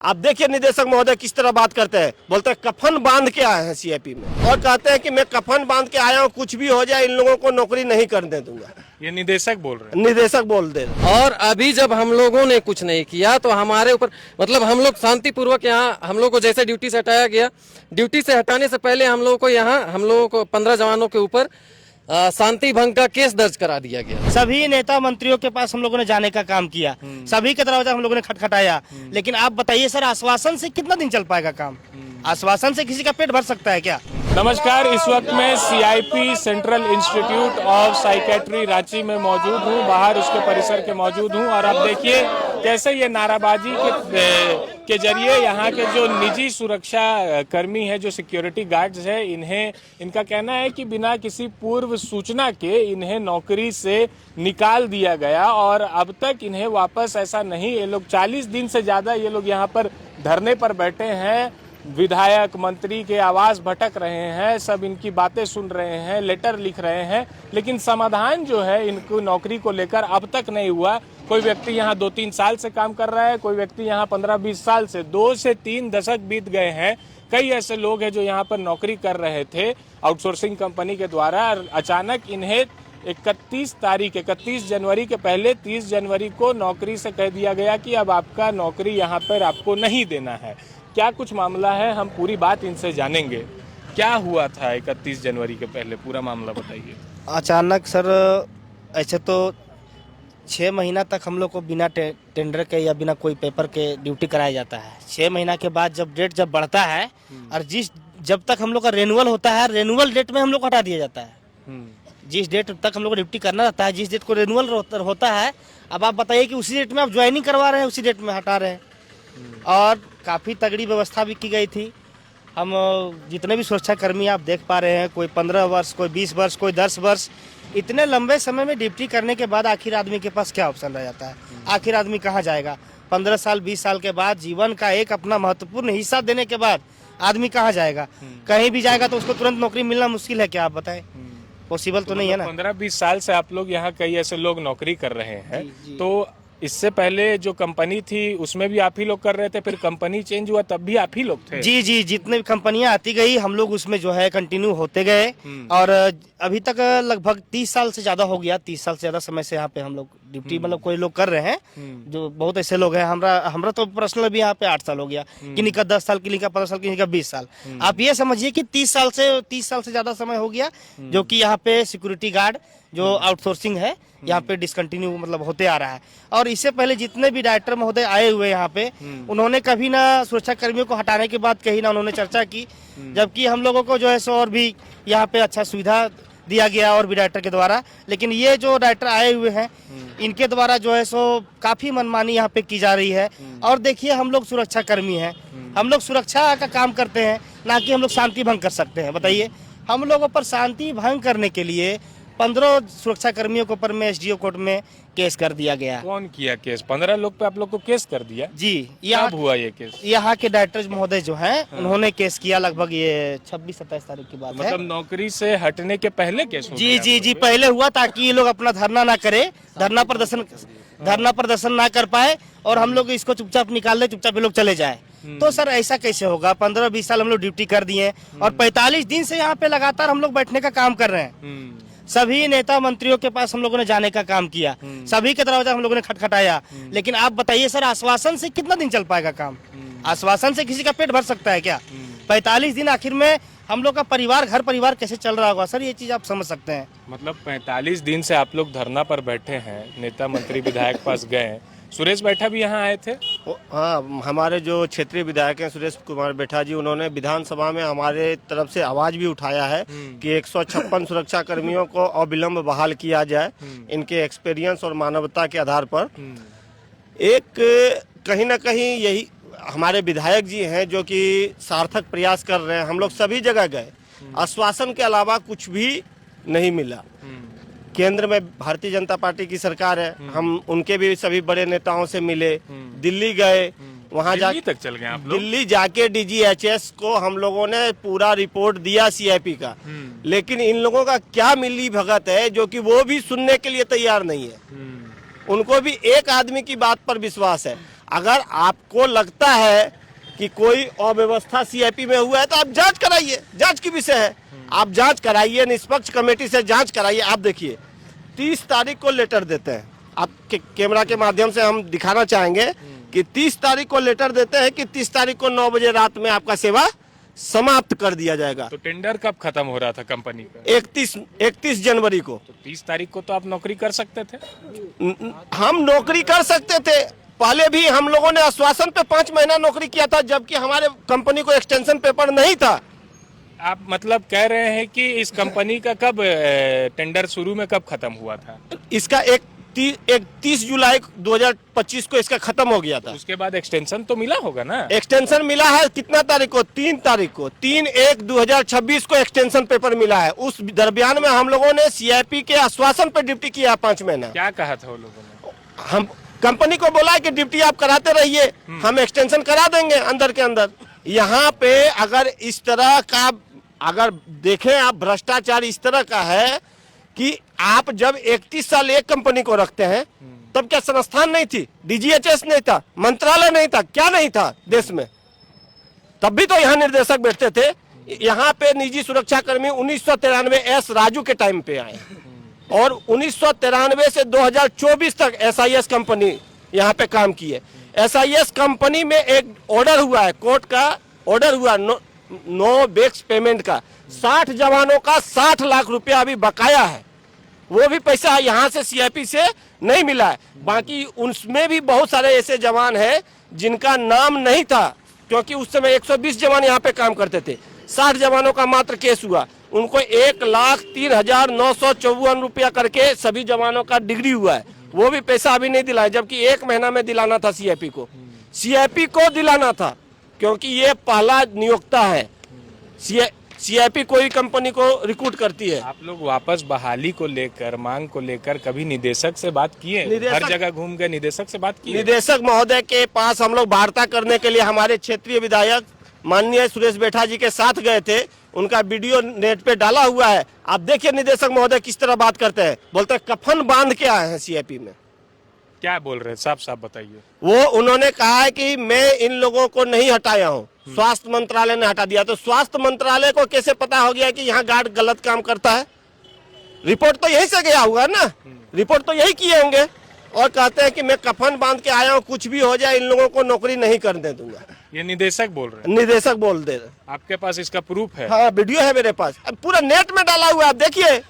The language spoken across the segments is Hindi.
आप देखिए निदेशक महोदय किस तरह बात करते हैं, बोलते हैं कफन बांध के आए हैं सीआईपी में और कहते हैं कि मैं कफन बांध के आया हूँ, कुछ भी हो जाए इन लोगों को नौकरी नहीं करने दूंगा। ये निदेशक बोल रहे हैं। निदेशक बोल दे। और अभी जब हम लोगों ने कुछ नहीं किया तो हमारे ऊपर मतलब हम लोग शांतिपूर्वक यहाँ हम लोग को जैसे ड्यूटी से हटाया गया, ड्यूटी से हटाने से पहले हम लोगों को यहाँ हम लोगों को 15 जवानों के ऊपर शांति भंग का केस दर्ज करा दिया गया। सभी नेता मंत्रियों के पास हम लोगों ने जाने का काम किया, सभी के दरवाजा हम लोगों ने खटखटाया, लेकिन आप बताइए सर, आश्वासन से कितना दिन चल पाएगा काम? आश्वासन से किसी का पेट भर सकता है क्या? नमस्कार, इस वक्त मैं CIP central institute of psychiatry Ranchi में मौजूद हूं, बाहर उसके परिसर के मौजूद हूं और आप देखिए कैसे ये नाराबाजी के जरिए यहाँ के जो निजी सुरक्षा कर्मी है, जो सिक्योरिटी गार्ड्स है, इनका कहना है कि बिना किसी पूर्व सूचना के इन्हें नौकरी से निकाल दिया गया और अब तक इन्हें वापस ऐसा नहीं, ये लोग 40 दिन से ज्यादा ये लोग यहाँ पर धरने पर बैठे हैं, विधायक मंत्री के आवास भटक रहे हैं, सब इनकी बातें सुन रहे हैं, लेटर लिख रहे हैं, लेकिन समाधान जो है इनको नौकरी को लेकर अब तक नहीं हुआ। कोई व्यक्ति यहाँ 2-3 साल से काम कर रहा है, कोई व्यक्ति यहाँ 15-20 साल से, 2 से 3 दशक बीत गए हैं। कई ऐसे लोग हैं जो यहाँ पर नौकरी कर रहे थे आउटसोर्सिंग कंपनी के द्वारा, अचानक इन्हें 31 जनवरी के पहले 30 जनवरी को नौकरी से कह दिया गया कि अब आपका नौकरी यहाँ पर आपको नहीं देना है। क्या कुछ मामला है, हम पूरी बात इनसे जानेंगे। क्या हुआ था 31 जनवरी के पहले, पूरा मामला बताइए। अचानक सर, ऐसे तो 6 महीना तक हम लोग को बिना टेंडर के या बिना कोई पेपर के ड्यूटी कराया जाता है। 6 महीना के बाद जब डेट जब बढ़ता है और जब तक हम लोग का रेनुअल होता है, रेनुअल डेट में हम लोग को हटा दिया जाता है। जिस डेट तक हम लोग को ड्यूटी करना रहता है, जिस डेट को रेनुअल होता है, अब आप बताइए कि उसी डेट में आप ज्वाइनिंग करवा रहे हैं, उसी डेट में हटा रहे हैं। और काफ़ी तगड़ी व्यवस्था भी की गई थी। हम जितने भी सुरक्षा कर्मी आप देख पा रहे हैं, कोई 15 वर्ष, कोई 20 वर्ष, कोई 10 वर्ष, इतने लंबे समय में ड्यूटी करने के बाद आखिर आदमी के पास क्या ऑप्शन रह जाता है? आखिर आदमी कहाँ जाएगा? 15 साल 20 साल के बाद जीवन का एक अपना महत्वपूर्ण हिस्सा देने के बाद आदमी कहाँ जाएगा? कहीं भी जाएगा तो उसको तुरंत नौकरी मिलना मुश्किल है क्या? आप बताएं, पॉसिबल तो नहीं है ना। 15-20 साल से आप लोग यहाँ, कई ऐसे लोग नौकरी कर रहे हैं, तो इससे पहले जो कंपनी थी उसमें भी आप ही लोग कर रहे थे, फिर कंपनी चेंज हुआ तब भी आप ही लोग थे? जी, जितने भी कंपनियां आती गई हम लोग उसमें जो है कंटिन्यू होते गए और अभी तक लगभग 30 साल से ज्यादा हो गया। 30 साल से ज्यादा समय से यहाँ पे हम लोग ड्यूटी मतलब कोई लोग कर रहे हैं, जो बहुत ऐसे लोग हैं। हमरा तो पर्सनल भी यहाँ पे 8 साल हो गया, किन्हीं का 10 साल, किन्हीं का 15 साल, किन्हीं का 20 साल। आप ये समझिए कि 30 साल से ज्यादा समय हो गया, जो कि यहाँ पे सिक्योरिटी गार्ड जो आउटसोर्सिंग है यहाँ पे डिसकंटिन्यू मतलब होते आ रहा है। और इससे पहले जितने भी डायरेक्टर महोदय आए हुए यहाँ पे, उन्होंने कभी ना सुरक्षा कर्मियों को हटाने की बात कही, ना उन्होंने चर्चा की, जबकि हम लोगों को जो है सो और भी यहाँ पे अच्छा सुविधा दिया गया और भी डायरेक्टर के द्वारा। लेकिन ये जो डायरेक्टर आए हुए हैं, इनके द्वारा जो है सो काफी मनमानी यहाँ पे की जा रही है। और देखिए, हम लोग सुरक्षा कर्मी हैं, हम लोग सुरक्षा का काम करते हैं, ना कि हम लोग शांति भंग कर सकते हैं। बताइए, हम लोगों पर शांति भंग करने के लिए 15 सुरक्षा कर्मियों के ऊपर में एसडीओ कोर्ट में केस कर दिया गया। कौन किया केस? 15 लोग पे आप लोग को केस कर दिया? जी, कब हुआ ये केस? यहाँ के डायरेक्टर महोदय जो हैं, उन्होंने केस किया, लगभग ये 26-27 तारीख की बात है। मतलब नौकरी से हटने के पहले केस हुआ? जी, पहले हुआ, ताकि ये लोग अपना धरना ना करे, धरना प्रदर्शन ना कर पाए और हम लोग इसको चुपचाप निकाल दे, चुपचाप ये लोग चले जाए। तो सर ऐसा कैसे होगा? 15-20 साल हम लोग ड्यूटी कर दिए और 45 दिन से यहाँ पे लगातार हम लोग बैठने का काम कर रहे हैं। सभी नेता मंत्रियों के पास हम लोगों ने जाने का काम किया, सभी के दरवाजा हम लोगों ने खटखटाया, लेकिन आप बताइए सर, आश्वासन से कितना दिन चल पाएगा काम? आश्वासन से किसी का पेट भर सकता है क्या? 45 दिन आखिर में हम लोग का परिवार, घर परिवार कैसे चल रहा होगा सर? ये चीज आप समझ सकते हैं। मतलब 45 दिन से आप लोग धरना पर बैठे हैं, नेता मंत्री विधायक पास गए, सुरेश बैठा भी यहाँ आए थे? हाँ, हमारे जो क्षेत्रीय विधायक हैं सुरेश कुमार बैठा जी, उन्होंने विधानसभा में हमारे तरफ से आवाज भी उठाया है कि 156 सुरक्षा कर्मियों को अविलंब बहाल किया जाए, इनके एक्सपीरियंस और मानवता के आधार पर। एक कहीं ना कहीं यही हमारे विधायक जी हैं जो कि सार्थक प्रयास कर रहे हैं। हम लोग सभी जगह गए, आश्वासन के अलावा कुछ भी नहीं मिला। केंद्र में भारतीय जनता पार्टी की सरकार है, हम उनके भी सभी बड़े नेताओं से मिले, दिल्ली गए, वहाँ दिल्ली तक चल गए आप लोग? दिल्ली जाके डीजीएचएस को हम लोगों ने पूरा रिपोर्ट दिया सीआईपी का, लेकिन इन लोगों का क्या मिली भगत है जो कि वो भी सुनने के लिए तैयार नहीं है। उनको भी एक आदमी की बात पर विश्वास है। अगर आपको लगता है कि कोई अव्यवस्था सीआईपी में हुआ है तो आप जांच कराइए, जांच की विषय है। आप जांच कराइए, निष्पक्ष कमेटी से जांच कराइए। आप देखिए 30 तारीख को लेटर देते हैं, आप कैमरा के माध्यम से हम दिखाना चाहेंगे कि 30 तारीख को लेटर देते हैं कि 30 तारीख को 9 बजे रात में आपका सेवा समाप्त कर दिया जाएगा। तो टेंडर कब खत्म हो रहा था कंपनी का? 31 जनवरी को। तो 30 तारीख को तो आप नौकरी कर सकते थे। हम नौकरी कर सकते थे, पहले भी हम लोगों ने आश्वासन पे 5 महीना नौकरी किया था, जबकि हमारे कंपनी को एक्सटेंशन पेपर नहीं था। आप मतलब कह रहे हैं कि इस कंपनी का कब टेंडर शुरू में कब खत्म हुआ था? इसका 31 जुलाई 2025 को इसका खत्म हो गया था। उसके बाद एक्सटेंशन तो मिला होगा ना? एक्सटेंशन मिला है कितना तारीख को? 3 तारीख को, 3/1/2026 को एक्सटेंशन पेपर मिला है। उस दरमियान में हम लोगों ने सीआईपी के आश्वासन पर ड्यूटी किया 5 महीना। क्या कहा था वो लोगों ने? हम कंपनी को बोला कि ड्यूटी आप कराते रहिए, हम एक्सटेंशन करा देंगे अंदर के अंदर। यहाँ पे अगर इस तरह का अगर देखें आप, भ्रष्टाचार इस तरह का है कि आप जब 31 साल एक कंपनी को रखते हैं तब क्या संस्थान नहीं थी, डीजीएचएस नहीं था, मंत्रालय नहीं था, क्या नहीं था देश में? तब भी तो यहाँ निर्देशक बैठते थे। यहाँ पे निजी सुरक्षा कर्मी 1993 एस राजू के टाइम पे आए और 1993 से 2024 तक एसआईएस कंपनी यहाँ पे काम की है। एसआईएस कंपनी में एक ऑर्डर हुआ है, कोर्ट का ऑर्डर हुआ नो बैक्स पेमेंट का। 60 जवानों का 60 लाख रुपया अभी बकाया है, वो भी पैसा यहाँ से सीआईपी से नहीं मिला है। बाकी उसमें भी बहुत सारे ऐसे जवान हैं जिनका नाम नहीं था, क्योंकि उस समय 120 जवान यहाँ पे काम करते थे। 60 जवानों का मात्र केस हुआ, उनको 1,03,954 रुपया करके सभी जवानों का डिग्री हुआ है, वो भी पैसा अभी नहीं दिलाया, जबकि 1 महीना में दिलाना था सीआईपी को। सीआईपी को दिलाना था, क्योंकि ये पहला नियोक्ता है। सीआईपी कोई कंपनी को रिक्रूट करती है। आप लोग वापस बहाली को लेकर, मांग को लेकर कभी निदेशक से बात किए? हर जगह घूम गए, निदेशक से बात की? निदेशक महोदय के पास हम लोग वार्ता करने के लिए हमारे क्षेत्रीय विधायक माननीय सुरेश बैठा जी के साथ गए थे। उनका वीडियो नेट पे डाला हुआ है, आप देखिए निदेशक महोदय किस तरह बात करते हैं। बोलते हैं कफन बांध के आए हैं सीआईपी में। क्या बोल रहे हैं? साफ साफ बताइए। वो उन्होंने कहा है कि मैं इन लोगों को नहीं हटाया हूँ, स्वास्थ्य मंत्रालय ने हटा दिया। तो स्वास्थ्य मंत्रालय को कैसे पता हो गया कि यहाँ गार्ड गलत काम करता है? रिपोर्ट तो यही से गया होगा ना, रिपोर्ट तो यही किए होंगे। और कहते हैं कि मैं कफन बांध के आया हूँ, कुछ भी हो जाए इन लोगों को नौकरी नहीं करने दूंगा। ये निदेशक बोल रहे हैं? निदेशक बोल दे रहे। आपके पास इसका प्रूफ है? हाँ, वीडियो है मेरे पास, अब पूरा नेट में डाला हुआ है। आप देखिए,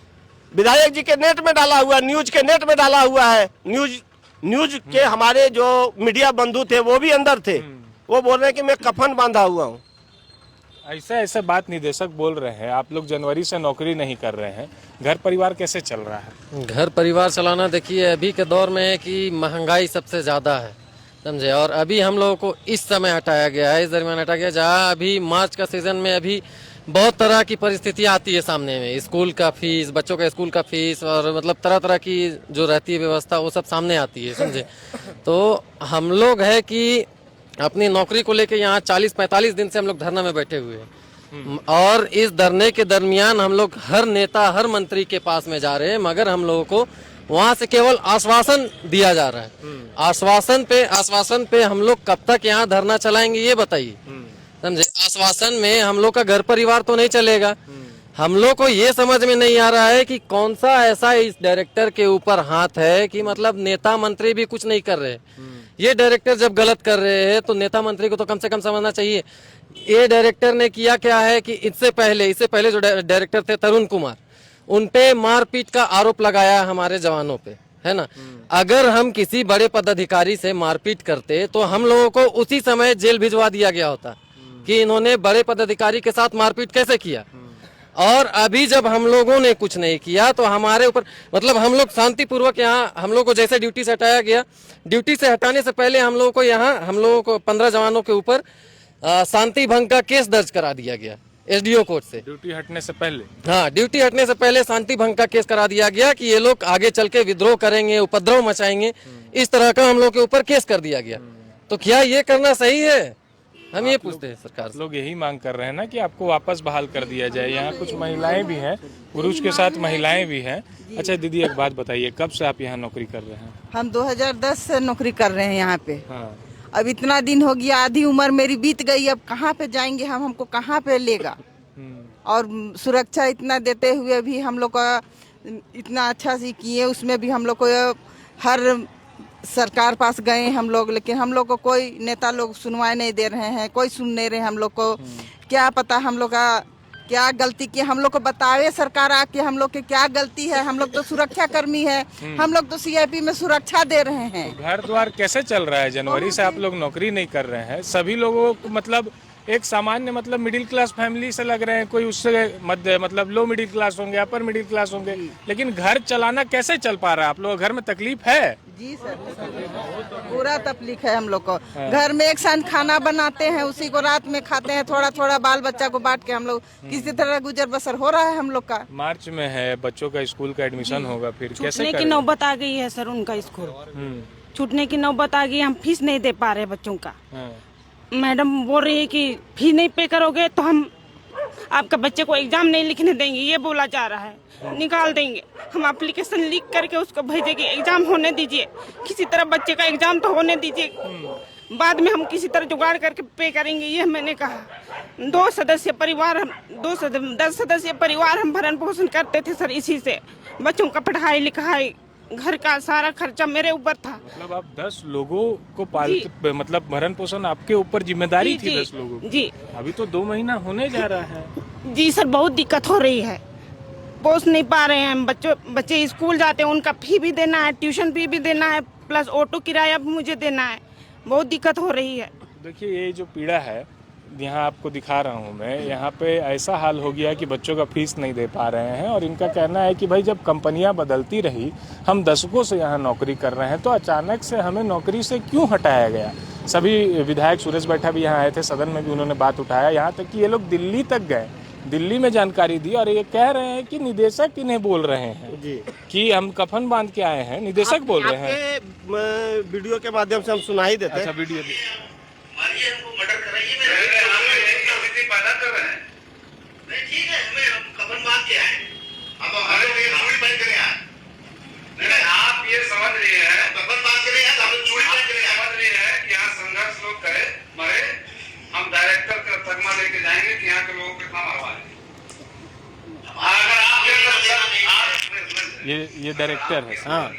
विधायक जी के नेट में डाला हुआ, न्यूज के नेट में डाला हुआ है। न्यूज के हमारे जो मीडिया बंधु थे वो भी अंदर थे, वो बोल रहे हैं कि मैं कफन बांधा हुआ हूँ। ऐसा बात निदेशक बोल रहे हैं। आप लोग जनवरी से नौकरी नहीं कर रहे हैं, घर परिवार कैसे चल रहा है? घर परिवार चलाना देखिए अभी के दौर में है कि महंगाई सबसे ज़्यादा है, समझे। और अभी हम लोगों को इस समय हटाया गया है, इस दरमियान हटाया गया जहाँ अभी मार्च का सीजन में अभी बहुत तरह की परिस्थितियाँ आती है सामने में। स्कूल का फीस, बच्चों का स्कूल का फीस और मतलब तरह तरह की जो रहती है व्यवस्था, वो सब सामने आती है, समझे। तो हम लोग है कि अपनी नौकरी को लेके यहाँ 40-45 दिन से हम लोग धरना में बैठे हुए हैं। और इस धरने के दरमियान हम लोग हर नेता, हर मंत्री के पास में जा रहे हैं, मगर हम लोगों को वहाँ से केवल आश्वासन दिया जा रहा है। आश्वासन पे हम लोग कब तक यहाँ धरना चलाएंगे ये बताइए, समझे। आश्वासन में हम लोग का घर परिवार तो नहीं चलेगा। हम लोग को ये समझ में नहीं आ रहा है कि कौन सा ऐसा इस डायरेक्टर के ऊपर हाथ है कि मतलब नेता मंत्री भी कुछ नहीं कर रहे। ये डायरेक्टर जब गलत कर रहे हैं तो नेता मंत्री को तो कम से कम समझना चाहिए। ये डायरेक्टर ने किया क्या है कि इससे पहले जो डायरेक्टर थे तरुण कुमार, उनपे मारपीट का आरोप लगाया हमारे जवानों पे, है ना। अगर हम किसी बड़े पदाधिकारी से मारपीट करते तो हम लोगों को उसी समय जेल भिजवा दिया गया होता कि इन्होंने बड़े पदाधिकारी के साथ मारपीट कैसे किया। और अभी जब हम लोगों ने कुछ नहीं किया तो हमारे ऊपर मतलब हम लोग शांतिपूर्वक यहाँ हम लोग को जैसे ड्यूटी से हटाया गया, ड्यूटी से हटाने से पहले हम लोगों को 15 जवानों के ऊपर शांति भंग का केस दर्ज करा दिया गया एसडीओ कोर्ट से। ड्यूटी हटने से पहले? हाँ, ड्यूटी हटने से पहले शांति भंग का केस करा दिया गया कि ये लोग आगे चल के विद्रोह करेंगे, उपद्रव मचाएंगे, इस तरह का हम लोग के ऊपर केस कर दिया गया। तो क्या ये करना सही है? हम ये पूछते हैं सरकार से। लोग यही मांग कर रहे हैं ना कि आपको वापस बहाल कर दिया जाए। यहाँ कुछ महिलाएं भी हैं, पुरुष के साथ महिलाएं भी हैं। अच्छा दीदी, एक बात बताइए, कब से आप यहाँ नौकरी कर रहे हैं? हम 2010 से नौकरी कर रहे हैं यहाँ पे। हाँ। अब इतना दिन हो गया, आधी उम्र मेरी बीत गई, अब कहाँ पे जाएंगे हम, हमको कहाँ पे लेगा। और सुरक्षा इतना देते हुए भी हम लोग का इतना अच्छा से किए, उसमें भी हम लोग को हर सरकार पास गए हम लोग, लेकिन हम लोग को कोई नेता लोग सुनवाई नहीं दे रहे हैं, कोई सुन नहीं रहे हम लोग को। क्या पता हम लोग का क्या गलती की, हम लोग को बतावे सरकार आके हम लोग के क्या गलती है। हम लोग तो सुरक्षा कर्मी है, हम लोग तो सीआईपी में सुरक्षा दे रहे हैं। घर द्वार कैसे चल रहा है? जनवरी से आप लोग नौकरी नहीं कर रहे हैं, सभी लोगों को मतलब एक सामान्य मतलब मिडिल क्लास फैमिली से लग रहे हैं, कोई उससे मध्य मतलब लो मिडिल क्लास होंगे, अपर मिडिल क्लास होंगे, लेकिन घर चलाना कैसे चल पा रहा है? आप लोग घर में तकलीफ है? जी सर, पूरा तकलीफ है हम लोग को। घर में एक साथ खाना बनाते हैं, उसी को रात में खाते हैं, थोड़ा थोड़ा बाल बच्चा को बांट के हम लोग किसी तरह गुजर बसर हो रहा है हम लोग का। मार्च में है, बच्चों का स्कूल का एडमिशन होगा, फिर कैसे छूटने की नौबत आ गई है सर, उनका स्कूल छूटने की नौबत आ गई। हम फीस नहीं दे पा रहे बच्चों का। मैडम बोल रही है कि फी नहीं पे करोगे तो हम आपका बच्चे को एग्जाम नहीं लिखने देंगे, ये बोला जा रहा है, निकाल देंगे। हम एप्लीकेशन लिख करके उसको भेजेंगे, एग्जाम होने दीजिए, किसी तरह बच्चे का एग्जाम तो होने दीजिए, बाद में हम किसी तरह जुगाड़ करके पे करेंगे, ये मैंने कहा। 10 सदस्य परिवार हम भरण पोषण करते थे सर, इसी से बच्चों का पढ़ाई लिखाई घर का सारा खर्चा मेरे ऊपर था। मतलब आप 10 लोगों को पालते, मतलब भरण पोषण आपके ऊपर जिम्मेदारी थी 10 लोगों की। जी अभी तो 2 महीना होने जा रहा है। जी सर, बहुत दिक्कत हो रही है, पोष नहीं पा रहे हैं। बच्चे स्कूल जाते हैं, उनका फी भी देना है, ट्यूशन फी भी देना है, प्लस ऑटो किराया भी मुझे देना है, बहुत दिक्कत हो रही है। देखिए ये जो पीड़ा है, यहाँ आपको दिखा रहा हूँ मैं, यहाँ पे ऐसा हाल हो गया कि बच्चों का फीस नहीं दे पा रहे हैं, और इनका कहना है कि भाई जब कंपनियां बदलती रही, हम दशकों से यहाँ नौकरी कर रहे हैं, तो अचानक से हमें नौकरी से क्यों हटाया गया। सभी विधायक सुरेश बैठा भी यहाँ आए थे, सदन में भी उन्होंने बात उठाया, यहाँ तक कि ये लोग दिल्ली तक गए, दिल्ली में जानकारी दी, और ये कह रहे हैं कि निदेशक इन्हें बोल रहे हैं जी कि हम कफन बांध के आए हैं, निदेशक बोल रहे हैं। वीडियो के माध्यम से हम सुना ही देते हैं। अच्छा वीडियो पैदा कर रहे हैं, नहीं ठीक है, हमें कफन बांध के आए, हम चूड़ी पहन के आए। नहीं, आप ये समझ रही है, कफन बांध के आए, हम चूड़ी पहन के समझ रही है कि यहाँ संघर्ष लोग करे मरे, हम डायरेक्टर का तगमा लेके जाएंगे कि यहाँ के लोगों को इतना मरवा देंगे। अगर आप ये डायरेक्टर है। हाँ,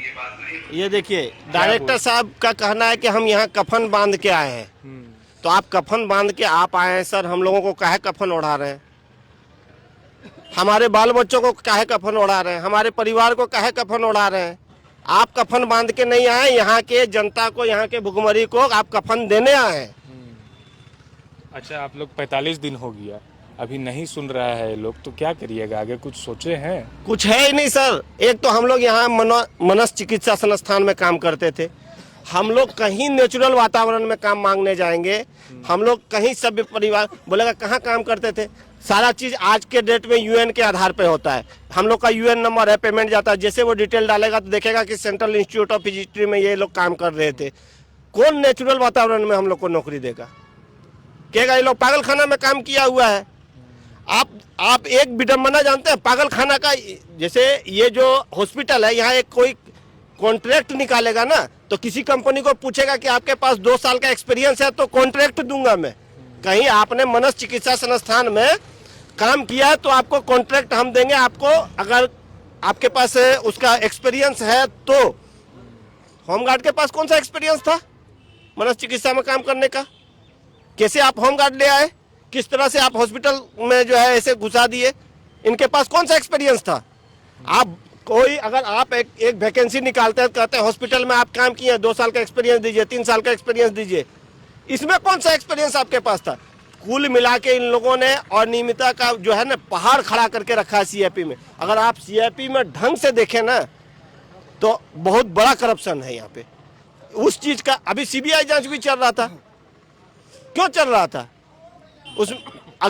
ये देखिए डायरेक्टर साहब का कहना है कि हम यहाँ कफन बांध के आए हैं। तो आप कफन बांध के आप आए हैं सर, हम लोगों को काहे कफन ओढ़ा रहे हैं? हमारे बाल बच्चों को काहे कफन ओढ़ा रहे हैं? हमारे परिवार को काहे कफन ओढ़ा रहे हैं? आप कफन बांध के नहीं आए, यहाँ के जनता को, यहाँ के भुखमरी को आप कफन देने आए हैं। अच्छा, आप लोग 45 दिन हो गया, अभी नहीं सुन रहा है लोग, तो क्या करिएगा आगे? कुछ सोचे हैं? कुछ है ही नहीं सर। एक तो हम लोग यहाँ मनस चिकित्सा संस्थान में काम करते थे, हम लोग कहीं नेचुरल वातावरण में काम मांगने जाएंगे, हम लोग कहीं सभ्य परिवार बोलेगा कहाँ काम करते थे। सारा चीज आज के डेट में यूएन के आधार पे होता है, हम लोग का यूएन नंबर है, पेमेंट जाता है, जैसे वो डिटेल डालेगा तो देखेगा कि सेंट्रल इंस्टीट्यूट ऑफ फिजिस्ट्री में ये लोग काम कर रहे थे। कौन नेचुरल वातावरण में हम लोग को नौकरी देगा? कहेगा ये लोग पागल खाना में काम किया हुआ है। आप एक विडम्बना जानते हैं पागल खाना का? जैसे ये जो हॉस्पिटल है, यहाँ एक कोई कॉन्ट्रैक्ट निकालेगा ना, तो किसी कंपनी को पूछेगा कि आपके पास 2 साल का एक्सपीरियंस है तो कॉन्ट्रैक्ट दूंगा मैं। कहीं आपने मनस चिकित्सा संस्थान में काम किया तो आपको कॉन्ट्रैक्ट हम देंगे, आपको अगर आपके पास उसका एक्सपीरियंस है तो। होमगार्ड के पास कौन सा एक्सपीरियंस था मनस चिकित्सा में काम करने का? कैसे आप होमगार्ड ले आए? किस तरह से आप हॉस्पिटल में जो है ऐसे घुसा दिए? इनके पास कौन सा एक्सपीरियंस था? आप कोई अगर आप एक वैकेंसी निकालते हैं, कहते हैं हॉस्पिटल में आप काम किए, 2 साल का एक्सपीरियंस दीजिए, 3 साल का एक्सपीरियंस दीजिए, इसमें कौन सा एक्सपीरियंस आपके पास था? कुल मिला के इन लोगों ने अनियमितता का जो है ना पहाड़ खड़ा करके रखा है सीआईपी में। अगर आप सीआईपी में ढंग से देखें ना तो बहुत बड़ा करप्शन है यहाँ पे। उस चीज का अभी सीबीआई जांच भी चल रहा था। क्यों चल रहा था? उस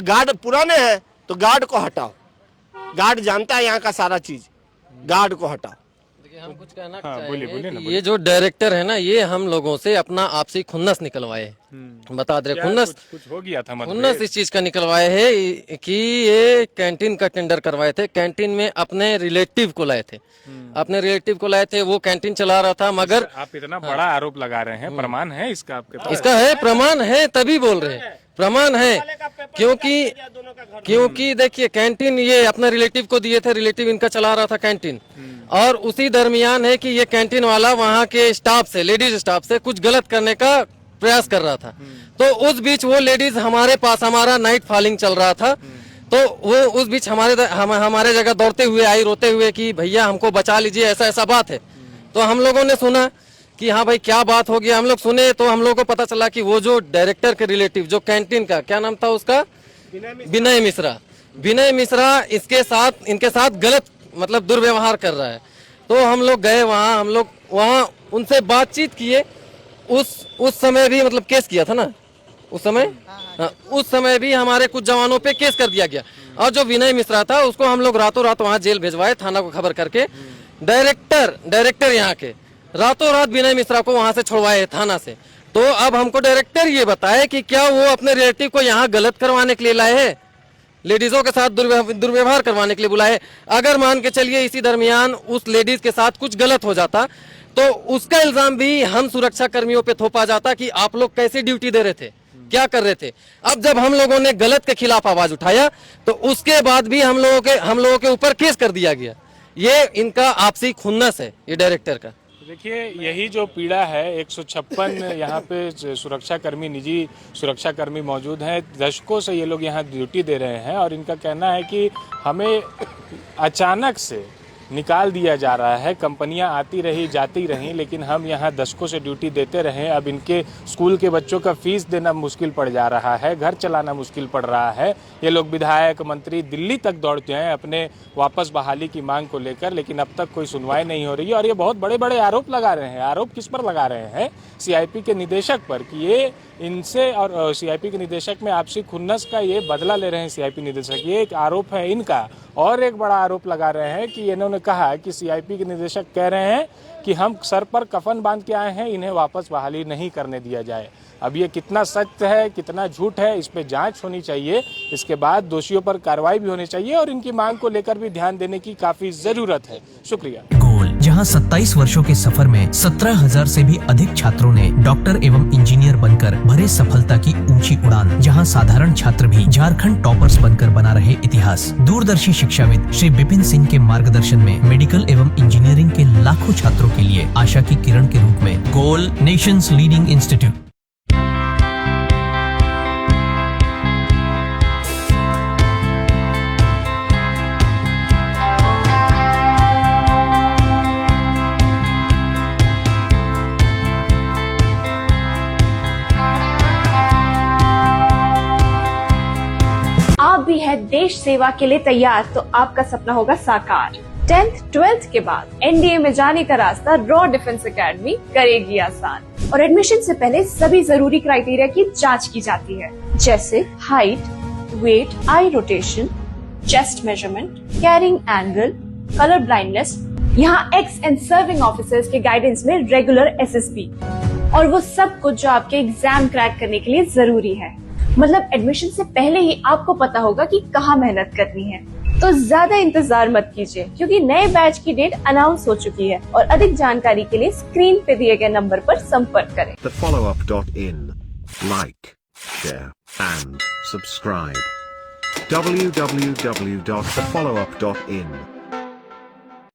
गार्ड पुराने हैं तो गार्ड को हटाओ, गार्ड जानता है यहाँ का सारा चीज, गार्ड को हटाओ। देखिए हम कुछ कहना हाँ, बोलिए, बोलिए ना, चाहेंगे, ये जो डायरेक्टर है ना, ये हम लोगों से अपना आपसी खुन्नस निकलवाए। बता दे क्या खुन्नस कुछ हो गया था मतलब खुन्नस इस चीज का निकलवाए है कि ये कैंटीन का टेंडर करवाए थे। कैंटीन में अपने रिलेटिव को लाए थे, अपने रिलेटिव को लाए थे, वो कैंटीन चला रहा था। मगर आप इतना बड़ा आरोप लगा रहे हैं, प्रमाण है इसका आपके पास? इसका है प्रमाण है, तभी बोल रहे हैं प्रमाण है। क्योंकि देखिए कैंटीन ये अपने रिलेटिव को दिए थे, रिलेटिव इनका चला रहा था कैंटीन, और उसी दरमियान है कि ये कैंटीन वाला वहाँ के स्टाफ से, लेडीज स्टाफ से कुछ गलत करने का प्रयास कर रहा था। तो उस बीच वो लेडीज हमारे पास, हमारा नाइट फॉलिंग चल रहा था, तो वो उस बीच हमारे जगह दौड़ते हुए आई, रोते हुए कि भैया हमको बचा लीजिए, ऐसा ऐसा बात है। तो हम लोगों ने सुना कि हाँ भाई क्या बात हो गया। हम लोग सुने तो हम लोगों को पता चला कि वो जो डायरेक्टर के रिलेटिव, जो कैंटीन का क्या नाम था उसका, विनय मिश्रा इनके साथ गलत मतलब दुर्व्यवहार कर रहा है। तो हम लोग गए वहाँ, हम लोग वहाँ उनसे बातचीत किए। उस समय भी मतलब केस किया था ना, उस समय भी हमारे कुछ जवानों पे केस कर दिया गया। और जो विनय मिश्रा था उसको हम लोग रातों रात वहाँ जेल भिजवाए, थाना को खबर करके। डायरेक्टर यहाँ के रातों रात विनय मिश्रा को वहाँ से छुड़वाए थाना से। तो अब हमको डायरेक्टर ये बताए कि क्या वो अपने रिलेटिव को यहाँ गलत करवाने के लिए लाए हैं, लेडीजों के साथ दुर्व्यवहार करवाने के लिए बुलाए। अगर मान के चलिए इसी दरमियान उस लेडीज के साथ कुछ गलत हो जाता तो उसका इल्जाम भी हम सुरक्षा कर्मियों पे थोपा जाता कि आप लोग कैसे ड्यूटी दे रहे थे, क्या कर रहे थे। अब जब हम लोगों ने गलत के खिलाफ आवाज उठाया तो उसके बाद भी हम लोगों के ऊपर केस कर दिया गया। ये इनका आपसी खुन्नस है, ये डायरेक्टर का। देखिए यही जो पीड़ा है, 156 यहाँ पे सुरक्षाकर्मी, निजी सुरक्षाकर्मी मौजूद हैं। दशकों से ये लोग यहाँ ड्यूटी दे रहे हैं और इनका कहना है कि हमें अचानक से निकाल दिया जा रहा है। कंपनियां आती रही जाती रहीं, लेकिन हम यहाँ दशकों से ड्यूटी देते रहे। अब इनके स्कूल के बच्चों का फीस देना मुश्किल पड़ जा रहा है, घर चलाना मुश्किल पड़ रहा है। ये लोग विधायक, मंत्री दिल्ली तक दौड़ते हैं अपने वापस बहाली की मांग को लेकर, लेकिन अब तक कोई सुनवाई नहीं हो रही है। और ये बहुत बड़े बड़े आरोप लगा रहे हैं। आरोप किस पर लगा रहे हैं? CIP के निदेशक पर, कि ये इनसे और CIP के निदेशक में आपसी खुन्नस का ये बदला ले रहे हैं CIP निदेशक। ये एक आरोप है इनका। और एक बड़ा आरोप लगा रहे हैं कि इन्होंने कहा कि CIP के निदेशक कह रहे हैं कि हम सर पर कफन बांध के आए हैं, इन्हें वापस बहाली नहीं करने दिया जाए। अब ये कितना सत्य है, कितना झूठ है, इस पे जांच होनी चाहिए। इसके बाद दोषियों पर कार्रवाई भी होनी चाहिए और इनकी मांग को लेकर भी ध्यान देने की काफी जरूरत है। शुक्रिया। गोल, जहां 27 वर्षों के सफर में 17,000 से भी अधिक छात्रों ने डॉक्टर एवं इंजीनियर बनकर भरे सफलता की ऊंची उड़ान। जहां साधारण छात्र भी झारखंड टॉपर्स बनकर बना रहे इतिहास। दूरदर्शी शिक्षाविद श्री विपिन सिंह के मार्गदर्शन में मेडिकल एवं इंजीनियरिंग के लाखों छात्रों के लिए आशा की किरण के रूप में गोल, नेशंस लीडिंग इंस्टीट्यूट। आप भी है देश सेवा के लिए तैयार तो आपका सपना होगा साकार। 10th 12th के बाद NDA में जाने का रास्ता रॉ डिफेंस एकेडमी करेगी आसान। और एडमिशन से पहले सभी जरूरी क्राइटेरिया की जांच की जाती है, जैसे height, weight, eye rotation, chest measurement, carrying angle, colour blindness. यहाँ एक्स एंड सर्विंग ऑफिसर्स के गाइडेंस में रेगुलर SSB और वो सब कुछ जो आपके एग्जाम क्रैक करने के लिए जरूरी है। मतलब एडमिशन से पहले ही आपको पता होगा कि कहाँ मेहनत करनी है। तो ज्यादा इंतजार मत कीजिए, क्योंकि नए बैच की डेट अनाउंस हो चुकी है। और अधिक जानकारी के लिए स्क्रीन पे दिए गए नंबर पर संपर्क करें। TheFollowUp.in. Like, share and subscribe. www.thefollowup.in